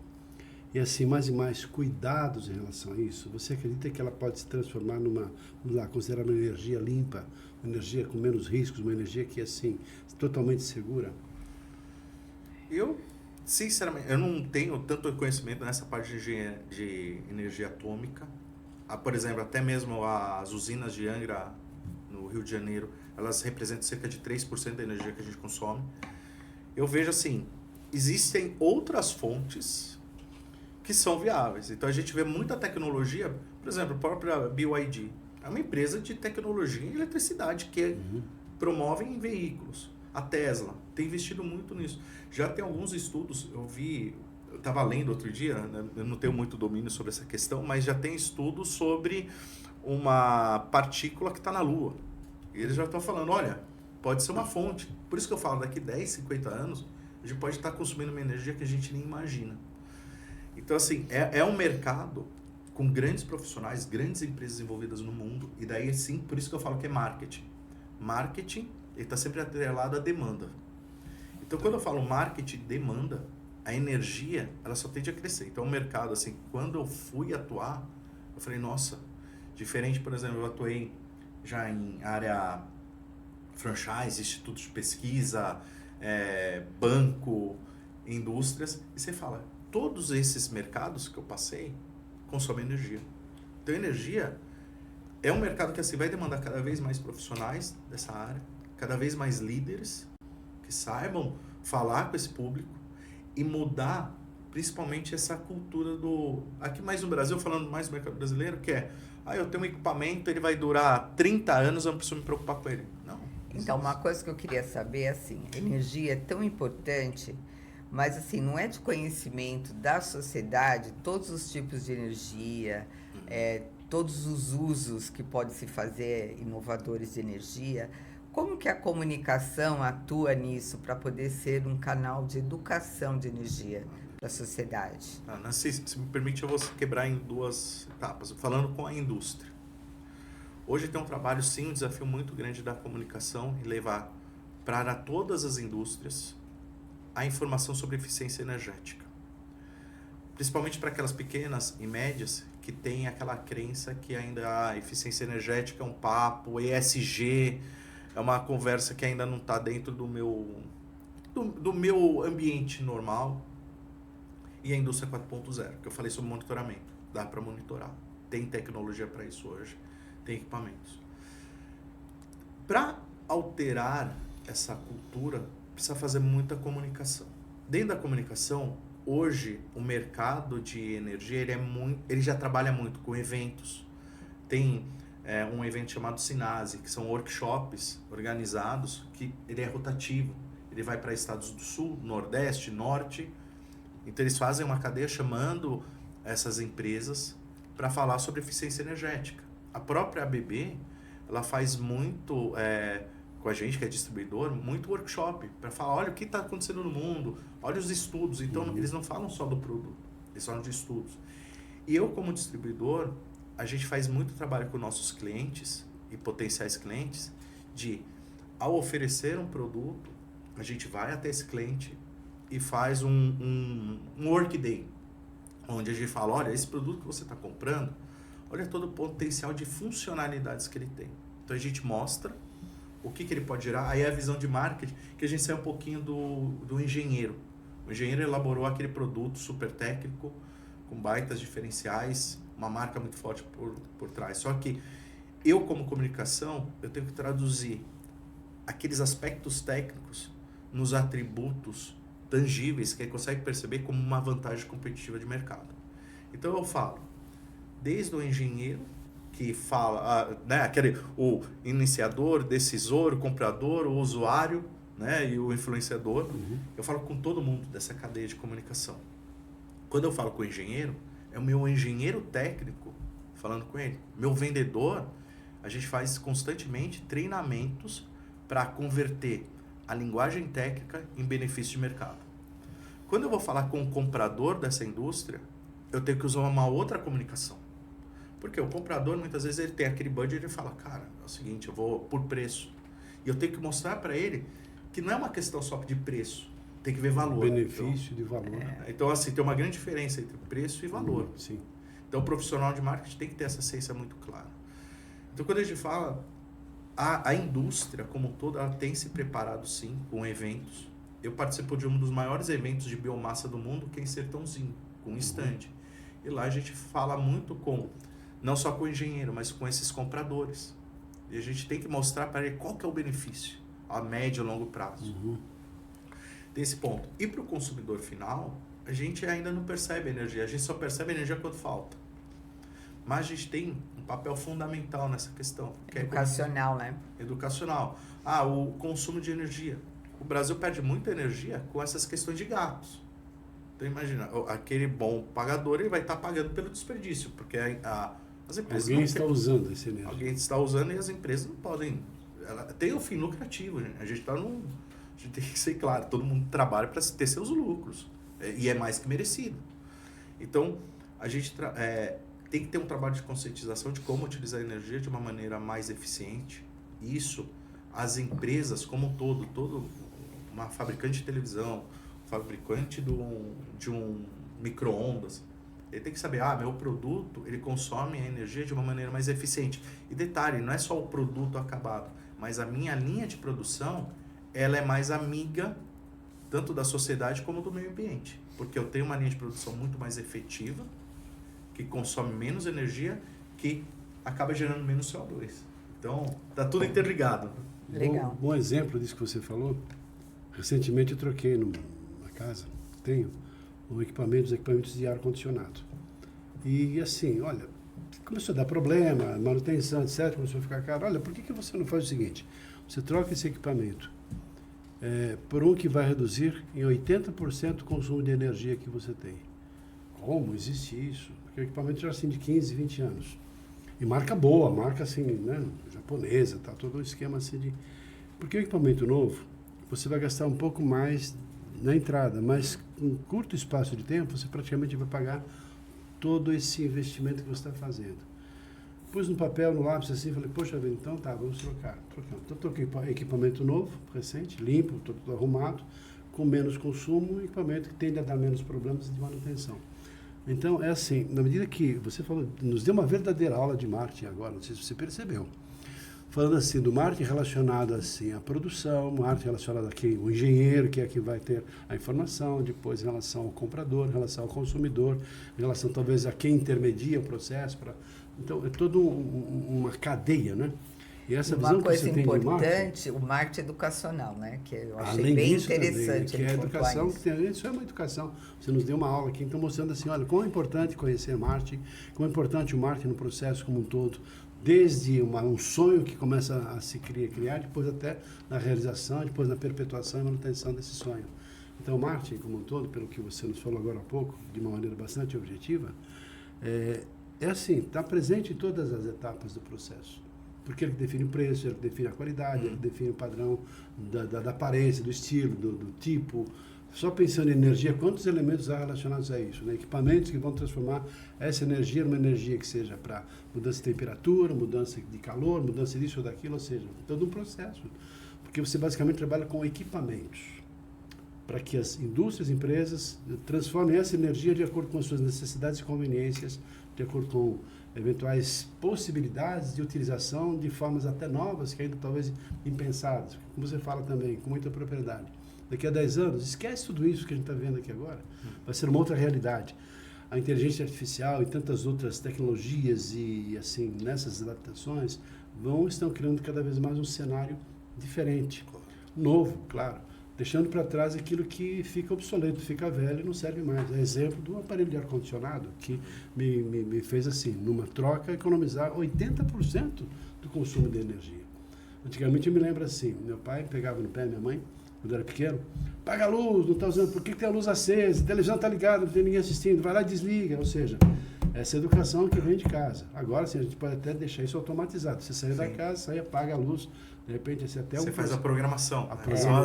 e assim mais e mais cuidados em relação a isso, você acredita que ela pode se transformar numa, vamos lá, considerar uma energia limpa, uma energia com menos riscos, uma energia que assim totalmente segura? Eu, sinceramente, eu não tenho tanto conhecimento nessa parte de energia atômica. Por exemplo, até mesmo as usinas de Angra, no Rio de Janeiro, elas representam cerca de 3% da energia que a gente consome. Eu vejo assim, existem outras fontes que são viáveis. Então a gente vê muita tecnologia, por exemplo, a própria BYD, é uma empresa de tecnologia em eletricidade que promove em veículos. A Tesla tem investido muito nisso. Já tem alguns estudos, eu estava lendo outro dia, né, eu não tenho muito domínio sobre essa questão, mas já tem estudos sobre uma partícula que está na Lua. E eles já estão falando, olha, pode ser uma fonte. Por isso que eu falo, daqui 10, 50 anos, a gente pode estar consumindo uma energia que a gente nem imagina. Então, assim, é um mercado com grandes profissionais, grandes empresas envolvidas no mundo, e daí, sim, por isso que eu falo que é marketing. Marketing, ele está sempre atrelado à demanda. Então, quando eu falo marketing e demanda, a energia, ela só tende a crescer. Então, o mercado, assim, quando eu fui atuar, eu falei, nossa, diferente, por exemplo, eu atuei já em área franchise, institutos de pesquisa, banco, indústrias, e você fala, todos esses mercados que eu passei consomem energia. Então, energia é um mercado que assim, vai demandar cada vez mais profissionais dessa área, cada vez mais líderes que saibam falar com esse público e mudar principalmente essa cultura aqui mais no Brasil, falando mais do mercado brasileiro, que é, eu tenho um equipamento, ele vai durar 30 anos, eu não preciso me preocupar com ele. Não. Então, uma coisa que eu queria saber, assim, energia é tão importante, mas assim, não é de conhecimento da sociedade todos os tipos de energia, todos os usos que pode se fazer inovadores de energia. Como que a comunicação atua nisso para poder ser um canal de educação de energia para a sociedade? Nancy, se me permite, eu vou quebrar em 2 etapas, falando com a indústria. Hoje tem um trabalho, sim, um desafio muito grande da comunicação e levar para todas as indústrias a informação sobre eficiência energética. Principalmente para aquelas pequenas e médias que têm aquela crença que ainda a eficiência energética é um papo, ESG, é uma conversa que ainda não está dentro do meu ambiente normal. E a indústria 4.0, que eu falei sobre monitoramento, dá para monitorar. Tem tecnologia para isso hoje, tem equipamentos. Para alterar essa cultura, precisa fazer muita comunicação. Dentro da comunicação, hoje, o mercado de energia ele já trabalha muito com eventos. Tem um evento chamado Sinase, que são workshops organizados, que ele é rotativo. Ele vai para estados do Sul, Nordeste, Norte. Então, eles fazem uma cadeia chamando essas empresas para falar sobre eficiência energética. A própria ABB, ela faz muito, com a gente, que é distribuidor, muito workshop para falar, olha o que está acontecendo no mundo, olha os estudos. Então, eles não falam só do produto, eles falam de estudos. E eu, como distribuidor, a gente faz muito trabalho com nossos clientes e potenciais clientes ao oferecer um produto, a gente vai até esse cliente e faz um workday, onde a gente fala, olha, esse produto que você está comprando, olha todo o potencial de funcionalidades que ele tem. Então a gente mostra o que ele pode gerar, aí é a visão de marketing, que a gente sai um pouquinho do engenheiro. O engenheiro elaborou aquele produto super técnico, com baitas diferenciais, uma marca muito forte por trás. Só que eu, como comunicação, eu tenho que traduzir aqueles aspectos técnicos nos atributos tangíveis que ele consegue perceber como uma vantagem competitiva de mercado. Então eu falo, desde o engenheiro, que fala, o iniciador, decisor, o comprador, o usuário, né, e o influenciador, eu falo com todo mundo dessa cadeia de comunicação. Quando eu falo com o engenheiro, é o meu engenheiro técnico falando com ele. Meu vendedor, a gente faz constantemente treinamentos para converter a linguagem técnica em benefício de mercado. Quando eu vou falar com o comprador dessa indústria, eu tenho que usar uma outra comunicação. Porque o comprador, muitas vezes, ele tem aquele budget e ele fala, cara, é o seguinte, eu vou por preço. E eu tenho que mostrar para ele que não é uma questão só de preço, tem que ver valor. Benefício de valor. Então, assim, tem uma grande diferença entre preço e valor. Sim. Então, o profissional de marketing tem que ter essa ciência muito clara. Então, quando a gente fala, a indústria como toda, ela tem se preparado, sim, com eventos. Eu participo de um dos maiores eventos de biomassa do mundo, que é em Sertãozinho, com um stand. E lá a gente fala muito não só com o engenheiro, mas com esses compradores. E a gente tem que mostrar para ele qual que é o benefício, a médio e longo prazo. Tem esse ponto. E para o consumidor final, a gente ainda não percebe a energia. A gente só percebe a energia quando falta. Mas a gente tem um papel fundamental nessa questão. Que educacional, né? Educacional. O consumo de energia. O Brasil perde muita energia com essas questões de gastos. Então imagina, aquele bom pagador, ele vai estar pagando pelo desperdício, porque as empresas alguém está usando esse energia. Alguém está usando e as empresas não podem. Ela tem um fim lucrativo, gente. A gente tem que ser claro, todo mundo trabalha para ter seus lucros. E é mais que merecido. Então, a gente tem que ter um trabalho de conscientização de como utilizar a energia de uma maneira mais eficiente. Isso, as empresas como um todo, uma fabricante de televisão, fabricante de um micro-ondas, ele tem que saber, meu produto, ele consome a energia de uma maneira mais eficiente. E detalhe, não é só o produto acabado, mas a minha linha de produção, ela é mais amiga tanto da sociedade como do meio ambiente. Porque eu tenho uma linha de produção muito mais efetiva, que consome menos energia, que acaba gerando menos CO2. Então, tá tudo interligado. Legal. Bom exemplo disso que você falou. Recentemente eu troquei numa casa, tenho os equipamentos de ar-condicionado. E assim, olha, começou a dar problema, manutenção, etc., começou a ficar caro. Olha, por que você não faz o seguinte? Você troca esse equipamento por um que vai reduzir em 80% o consumo de energia que você tem. Como existe isso? Porque o equipamento já é assim de 15, 20 anos. E marca boa, marca assim, né, japonesa, tá todo um esquema assim de... Porque o equipamento novo, você vai gastar um pouco mais na entrada, mas em curto espaço de tempo você praticamente vai pagar todo esse investimento que você está fazendo. Pus no papel, no lápis assim, falei, poxa vida, então tá, vamos trocar. Então troquei equipamento novo, recente, limpo, tudo arrumado, com menos consumo, equipamento que tende a dar menos problemas de manutenção. Então, é assim, na medida que você falou, nos deu uma verdadeira aula de marketing agora, não sei se você percebeu. Falando assim, do marketing relacionado assim, à produção, marketing relacionado aqui ao engenheiro, que é quem vai ter a informação, depois em relação ao comprador, em relação ao consumidor, em relação talvez a quem intermedia o processo. Então, é toda uma cadeia, né? E essa visão uma coisa que você importante, tem o marketing educacional, né? Que eu achei além bem disso, interessante. também, que é a educação, isso é uma educação. Você nos deu uma aula aqui, então mostrando assim, olha, como é importante conhecer marketing, como é importante o marketing no processo como um todo, desde um sonho que começa a se criar, depois até na realização, depois na perpetuação e manutenção desse sonho. Então, o marketing como um todo, pelo que você nos falou agora há pouco, de uma maneira bastante objetiva, é assim, está presente em todas as etapas do processo. Porque ele define o preço, ele define a qualidade, ele define o padrão da aparência, do estilo, do tipo. Só pensando em energia, quantos elementos há relacionados a isso? Né? Equipamentos que vão transformar essa energia numa energia que seja para mudança de temperatura, mudança de calor, mudança disso ou daquilo, ou seja, todo um processo. Porque você basicamente trabalha com equipamentos, para que as indústrias, empresas transformem essa energia de acordo com as suas necessidades e conveniências, de acordo com eventuais possibilidades de utilização de formas até novas, que ainda talvez impensadas. Como você fala também, com muita propriedade. Daqui a 10 anos, esquece tudo isso que a gente está vendo aqui agora. Vai ser uma outra realidade. A inteligência artificial e tantas outras tecnologias e, assim, nessas adaptações, estão criando cada vez mais um cenário diferente. Novo, claro. Deixando para trás aquilo que fica obsoleto, fica velho e não serve mais. É exemplo de um aparelho de ar-condicionado que me fez, assim, numa troca, economizar 80% do consumo de energia. Antigamente eu me lembro assim, meu pai pegava no pé minha mãe, quando eu era pequeno, paga a luz, não está usando, por que tem a luz acesa? A televisão está ligada, não tem ninguém assistindo, vai lá e desliga. Ou seja, essa educação que vem de casa. Agora sim, a gente pode até deixar isso automatizado. Você sair da casa, sai, apaga a luz, de repente esse até você faz a programação. São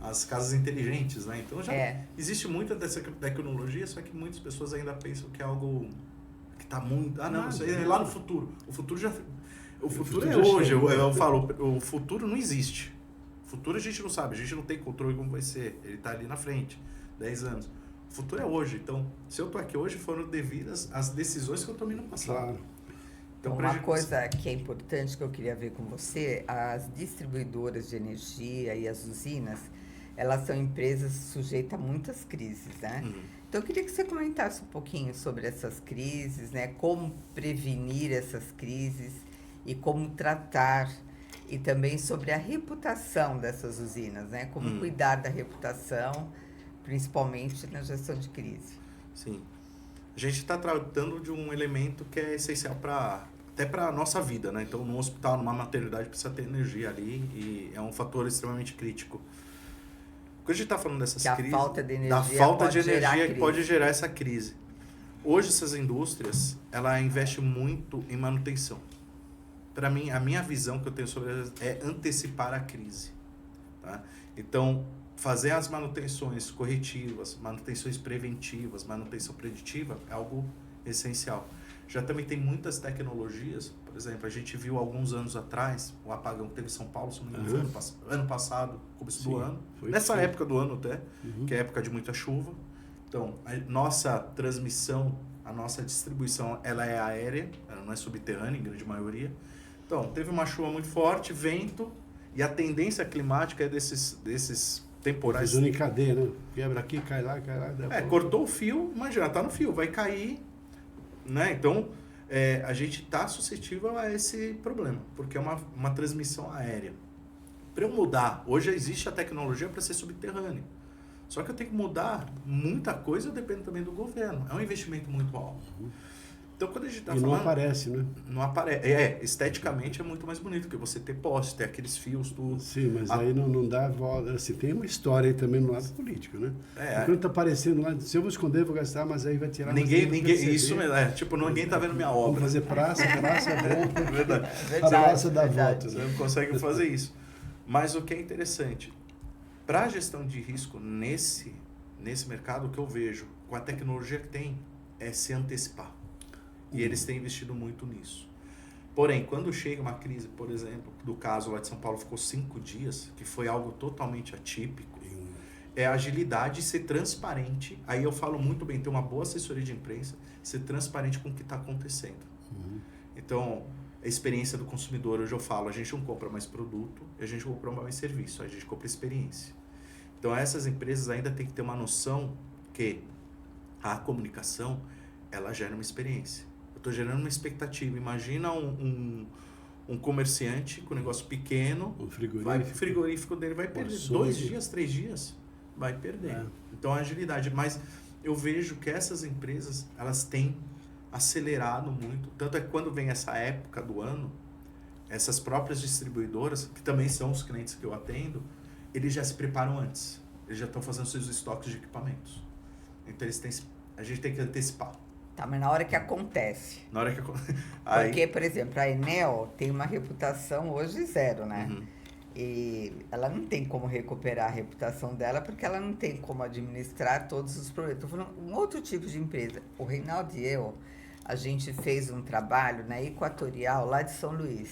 as casas inteligentes, né? Então já existe muita dessa tecnologia, só que muitas pessoas ainda pensam que é algo que está muito... Ah, não, isso aí é lá no futuro. O futuro é hoje. Eu falo, o futuro não existe. O futuro a gente não sabe, a gente não tem controle como vai ser. Ele está ali na frente, 10 anos. O futuro é hoje. Então, se eu estou aqui hoje, foram devidas às decisões que eu tomei no passado. Claro. Então, uma coisa que é importante que eu queria ver com você, as distribuidoras de energia e as usinas, elas são empresas sujeitas a muitas crises, né? Então, eu queria que você comentasse um pouquinho sobre essas crises, né? Como prevenir essas crises e como tratar, e também sobre a reputação dessas usinas, né? Como cuidar da reputação, principalmente na gestão de crise. Sim. A gente está tratando de um elemento que é essencial até para a nossa vida, né? Então, no hospital, numa maternidade, precisa ter energia ali e é um fator extremamente crítico. Quando a gente está falando dessas crises... Da falta de energia, que pode gerar essa crise. Hoje, essas indústrias, ela investe muito em manutenção. Para mim, a minha visão que eu tenho sobre elas é antecipar a crise. Tá? Então, fazer as manutenções corretivas, manutenções preventivas, manutenção preditiva é algo essencial. Já também tem muitas tecnologias, por exemplo, a gente viu alguns anos atrás o apagão que teve em São Paulo, se não me engano, ano passado, começo do ano, nessa época do ano até, que é época de muita chuva. Então, a nossa transmissão, a nossa distribuição, ela é aérea, ela não é subterrânea em grande maioria. Então, teve uma chuva muito forte, vento, e a tendência climática é desses temporais. Funciona em cadeia, né? Quebra aqui, cai lá. Cortou o fio, imagina, tá no fio, vai cair, né? Então, a gente tá suscetível a esse problema, porque é uma transmissão aérea. Para eu mudar, hoje existe a tecnologia para ser subterrâneo. Só que eu tenho que mudar muita coisa, depende também do governo. É um investimento muito alto. Então, quando a gente tá falando... não aparece, né? Não aparece. Esteticamente é muito mais bonito, porque você ter poste, ter aqueles fios, tudo. Sim, mas aí não dá volta. Assim, tem uma história aí também no lado político, né? Quando tá aparecendo lá, se eu vou esconder, vou gastar, mas aí vai tirar... Ninguém isso mesmo, ninguém tá vendo minha obra. Vamos fazer praça é bom. Verdade. A praça dá volta. Você não consegue fazer isso. Mas o que é interessante, Para a gestão de risco nesse mercado, o que eu vejo com a tecnologia que tem é se antecipar. E eles têm investido muito nisso. Porém, quando chega uma crise, por exemplo, do caso lá de São Paulo ficou 5 dias, que foi algo totalmente atípico, é agilidade e ser transparente. Aí eu falo muito bem, ter uma boa assessoria de imprensa, ser transparente com o que está acontecendo. Então, a experiência do consumidor, hoje eu falo, a gente não compra mais produto, a gente compra mais serviço, a gente compra experiência. Então, essas empresas ainda têm que ter uma noção que a comunicação, ela gera uma experiência. Eu estou gerando uma expectativa. Imagina um comerciante com um negócio pequeno, o frigorífico dele vai perder 2 dias, 3 dias, vai perder. Então, a agilidade. Mas eu vejo que essas empresas, elas têm acelerado muito. Tanto é que quando vem essa época do ano, essas próprias distribuidoras, que também são os clientes que eu atendo, eles já se preparam antes. Eles já estão fazendo seus estoques de equipamentos. Então, a gente tem que antecipar. Tá, mas na hora que acontece. Na hora que Porque, por exemplo, a Enel tem uma reputação hoje 0, né? E ela não tem como recuperar a reputação dela porque ela não tem como administrar todos os problemas. Estou falando um outro tipo de empresa. O Reinaldo e eu, a gente fez um trabalho na Equatorial, lá de São Luís,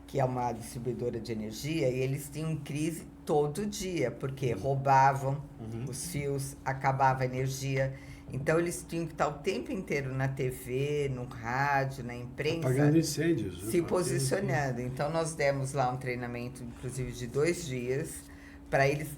que é uma distribuidora de energia, e eles tinham crise todo dia, porque roubavam os fios, acabava a energia. Então, eles tinham que estar o tempo inteiro na TV, no rádio, na imprensa. Apagando incêndios. Se posicionando. Então, nós demos lá um treinamento, inclusive, de 2 dias, para eles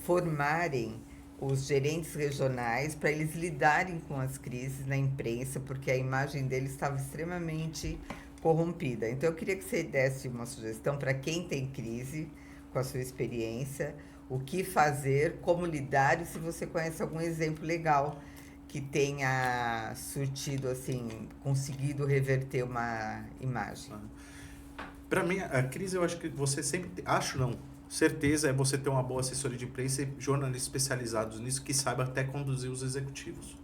formarem os gerentes regionais, para eles lidarem com as crises na imprensa, porque a imagem deles estava extremamente corrompida. Então, eu queria que você desse uma sugestão para quem tem crise, com a sua experiência, o que fazer, como lidar, e se você conhece algum exemplo legal que tenha surtido, assim, conseguido reverter uma imagem. Para mim, a crise, eu acho que você sempre... certeza é você ter uma boa assessoria de imprensa e jornalistas especializados nisso que saiba até conduzir os executivos.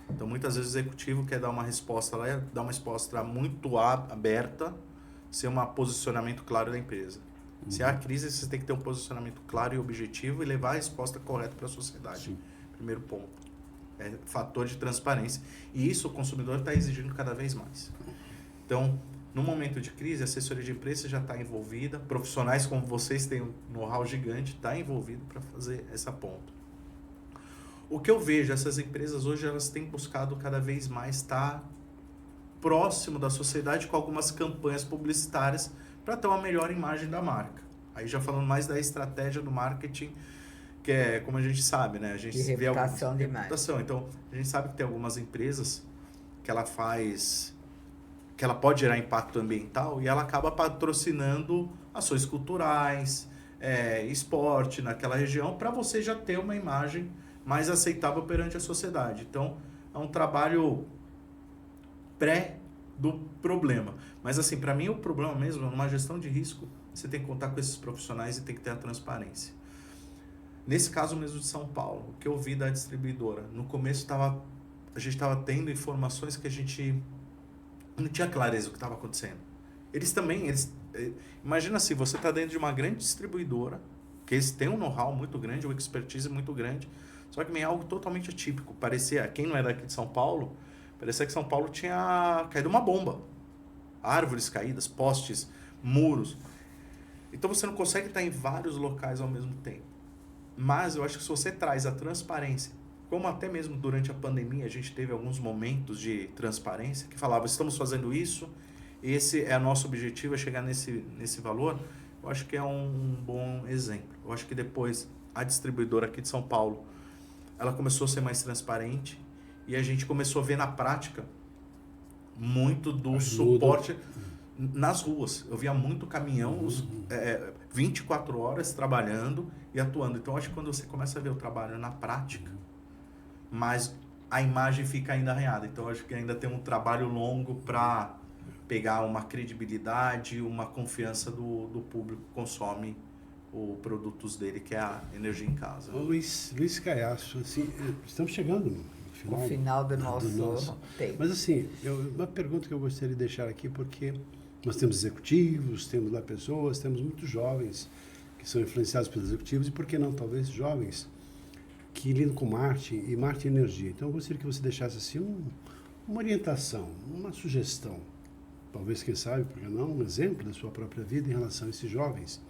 Então, muitas vezes o executivo quer dar uma resposta lá, dar uma resposta muito aberta, sem um posicionamento claro da empresa. Se há crise, você tem que ter um posicionamento claro e objetivo e levar a resposta correta para a sociedade. Sim. Primeiro ponto. É fator de transparência. E isso o consumidor está exigindo cada vez mais. Então, no momento de crise, a assessoria de imprensa já está envolvida, profissionais como vocês têm um know-how gigante, está envolvido para fazer essa ponta. O que eu vejo, essas empresas hoje, elas têm buscado cada vez mais estar próximo da sociedade com algumas campanhas publicitárias para ter uma melhor imagem da marca. Aí já falando mais da estratégia do marketing, que é, como a gente sabe, né? A gente de vê reputação de marca. Então, a gente sabe que tem algumas empresas que ela pode gerar impacto ambiental e ela acaba patrocinando ações culturais, esporte naquela região, para você já ter uma imagem mais aceitável perante a sociedade. Então, é um trabalho do problema. Mas assim, para mim o problema mesmo, numa gestão de risco, você tem que contar com esses profissionais e tem que ter a transparência. Nesse caso mesmo de São Paulo, o que eu vi da distribuidora, no começo a gente estava tendo informações que a gente não tinha clareza do que estava acontecendo. Imagina se você está dentro de uma grande distribuidora, que eles têm um know-how muito grande, uma expertise muito grande, só que é algo totalmente atípico. Parecia, quem não é daqui de São Paulo, parecia que São Paulo tinha caído uma bomba. Árvores caídas, postes, muros. Então você não consegue estar em vários locais ao mesmo tempo. Mas eu acho que se você traz a transparência, como até mesmo durante a pandemia a gente teve alguns momentos de transparência, que falava, estamos fazendo isso, esse é o nosso objetivo, é chegar nesse valor, eu acho que é um bom exemplo. Eu acho que depois a distribuidora aqui de São Paulo, ela começou a ser mais transparente e a gente começou a ver na prática muito do suporte nas ruas. Eu via muito caminhão, 24 horas trabalhando e atuando. Então, acho que quando você começa a ver o trabalho na prática, mas a imagem fica ainda arranhada. Então, acho que ainda tem um trabalho longo para pegar uma credibilidade, uma confiança do público que consome os produtos dele, que é a energia em casa. Ô, Luiz Caiaço, assim, estamos chegando no final do nosso tempo. Mas assim, uma pergunta que eu gostaria de deixar aqui, porque nós temos executivos, temos lá pessoas, temos muitos jovens que que são influenciados pelos executivos, e por que não, talvez, jovens que lidam com marketing e marketing e energia. Então, eu gostaria que você deixasse assim uma orientação, uma sugestão, talvez, quem sabe, porque não, um exemplo da sua própria vida em relação a esses jovens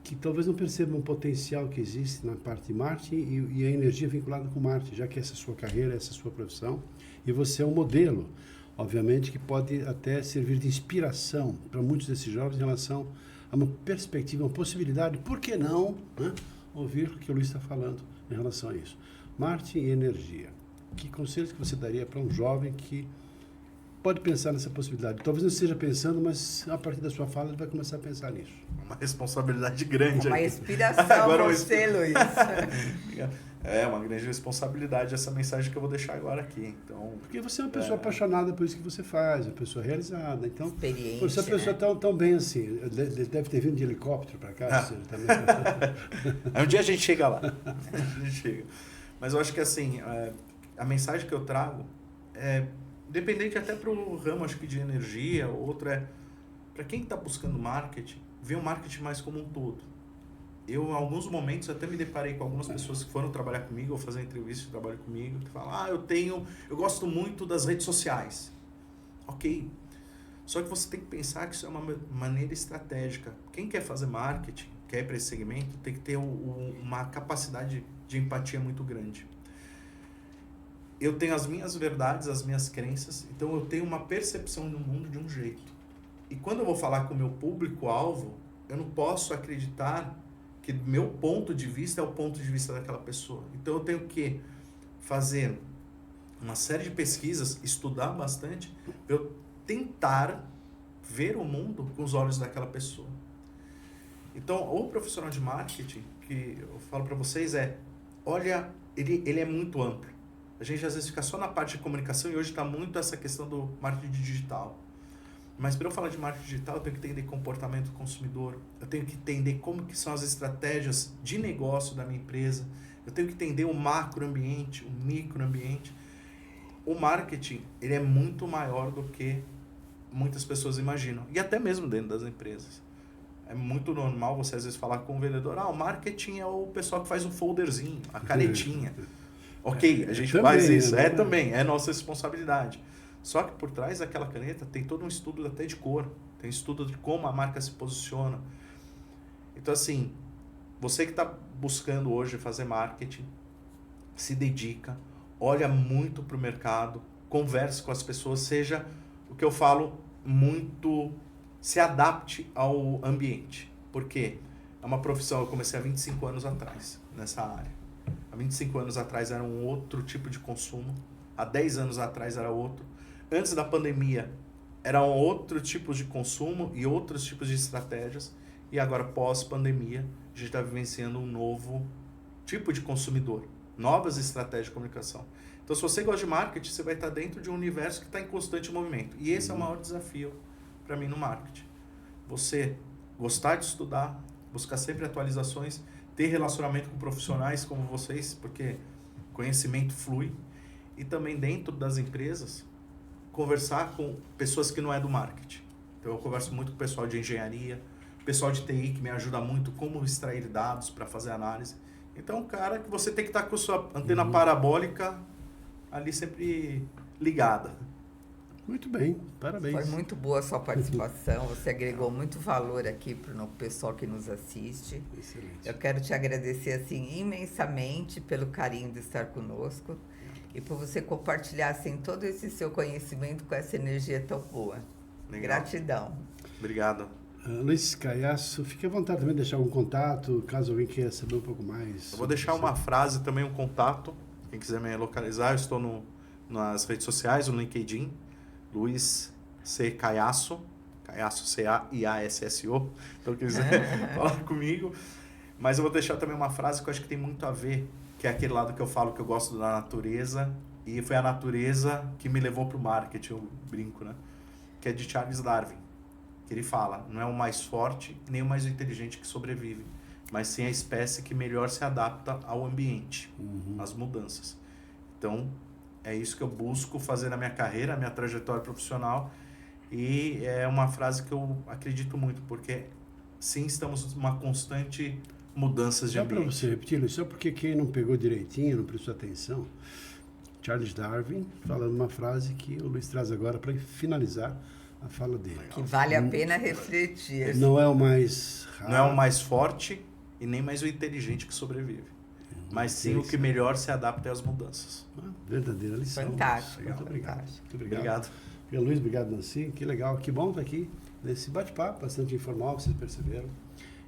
que talvez não percebam o potencial que existe na parte de marketing e a energia vinculada com marketing, já que essa é a sua carreira, essa é a sua profissão, e você é um modelo, obviamente, que pode até servir de inspiração para muitos desses jovens em relação a uma perspectiva, uma possibilidade, por que não, né, ouvir o que o Luiz está falando em relação a isso. Marketing e energia. Que conselhos que você daria para um jovem que pode pensar nessa possibilidade? Talvez não esteja pensando, mas a partir da sua fala ele vai começar a pensar nisso. Uma responsabilidade grande. Uma aqui. inspiração Agora você, Luiz. É uma grande responsabilidade essa mensagem que eu vou deixar agora aqui. Então, porque você é uma pessoa apaixonada por isso que você faz, uma pessoa realizada. Então, experiente, por ser uma pessoa tão bem assim, deve ter vindo de helicóptero para cá. Também... Um dia a gente chega lá. A gente chega. Mas eu acho que assim, a mensagem que eu trago é dependente até para o ramo, acho que de energia, outro para quem está buscando marketing, ver o marketing mais como um todo. Eu, em alguns momentos, até me deparei com algumas pessoas que foram trabalhar comigo, ou fazer entrevista de trabalho comigo, que falam, eu gosto muito das redes sociais. Ok. Só que você tem que pensar que isso é uma maneira estratégica. Quem quer fazer marketing, quer ir para esse segmento, tem que ter uma capacidade de empatia muito grande. Eu tenho as minhas verdades, as minhas crenças, então eu tenho uma percepção do mundo de um jeito. E quando eu vou falar com o meu público-alvo, eu não posso acreditar que meu ponto de vista é o ponto de vista daquela pessoa. Então eu tenho que fazer uma série de pesquisas, estudar bastante, para eu tentar ver o mundo com os olhos daquela pessoa. Então, o profissional de marketing, que eu falo para vocês olha, ele é muito amplo. A gente às vezes fica só na parte de comunicação e hoje está muito essa questão do marketing digital. Mas para eu falar de marketing digital, eu tenho que entender comportamento do consumidor, eu tenho que entender como que são as estratégias de negócio da minha empresa, eu tenho que entender o macroambiente, o microambiente. O marketing, ele é muito maior do que muitas pessoas imaginam, e até mesmo dentro das empresas. É muito normal você às vezes falar com o vendedor, o marketing é o pessoal que faz um folderzinho, a canetinha. Ok, a gente faz isso, também, é nossa responsabilidade. Só que por trás daquela caneta tem todo um estudo até de cor, tem estudo de como a marca se posiciona. Então assim, você que está buscando hoje fazer marketing, se dedica, olha muito para o mercado, converse com as pessoas, seja o que eu falo, muito se adapte ao ambiente. Porque é uma profissão, eu comecei há 25 anos atrás nessa área. Há 25 anos atrás era um outro tipo de consumo, há 10 anos atrás era outro. Antes da pandemia, eram outro tipo de consumo e outros tipos de estratégias. E agora, pós-pandemia, a gente está vivenciando um novo tipo de consumidor, novas estratégias de comunicação. Então, se você gosta de marketing, você vai estar dentro de um universo que está em constante movimento. E esse é o maior desafio para mim no marketing. Você gostar de estudar, buscar sempre atualizações, ter relacionamento com profissionais como vocês, porque conhecimento flui. E também dentro das empresas, conversar com pessoas que não é do marketing. Então eu converso muito com o pessoal de engenharia, pessoal de TI que me ajuda muito como extrair dados para fazer análise. Então, cara, que você tem que estar com a sua antena parabólica ali sempre ligada. Muito bem, parabéns. Foi muito boa a sua participação, você agregou muito valor aqui para o pessoal que nos assiste. Excelente. Eu quero te agradecer assim imensamente pelo carinho de estar conosco e por você compartilhar assim todo esse seu conhecimento com essa energia tão boa. Legal. Gratidão. Obrigado. Luiz Caiasso, fique à vontade também de deixar algum contato, caso alguém queira saber um pouco mais. Eu vou deixar uma frase também, um contato. Quem quiser me localizar, eu estou nas redes sociais, no LinkedIn, Luiz C. Caiasso, Caiasso C-A-I-A-S-S-O, então quiser falar comigo. Mas eu vou deixar também uma frase que eu acho que tem muito a ver, que é aquele lado que eu falo que eu gosto da natureza, e foi a natureza que me levou para o marketing, eu brinco, né? Que é de Charles Darwin, que ele fala, não é o mais forte nem o mais inteligente que sobrevive, mas sim a espécie que melhor se adapta ao ambiente, às mudanças. Então, é isso que eu busco fazer na minha carreira, na minha trajetória profissional, e é uma frase que eu acredito muito, porque sim, estamos numa constante mudança de Só para ambiente. você repetir, Luiz, só porque quem não pegou direitinho, não prestou atenção, Charles Darwin falando uma frase que o Luiz traz agora para finalizar a fala dele. Que vale a pena refletir. Não é o mais raro. Não é o mais forte e nem mais o inteligente que sobrevive. Mas sim o que melhor se adapta às mudanças. Verdadeira lição. Fantástico, Muito obrigado. fantástico. Muito obrigado. Obrigado. Obrigado, Luiz. Obrigado, Nancy. Que legal. Que bom estar aqui nesse bate-papo, bastante informal, vocês perceberam.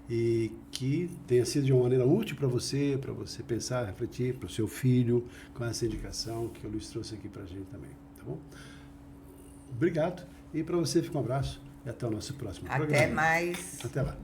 E que tenha sido de uma maneira útil para você pensar, refletir, para o seu filho, com essa indicação que o Luiz trouxe aqui para a gente também. Tá bom? Obrigado. E para você fica um abraço e até o nosso próximo programa. Até mais. Até lá.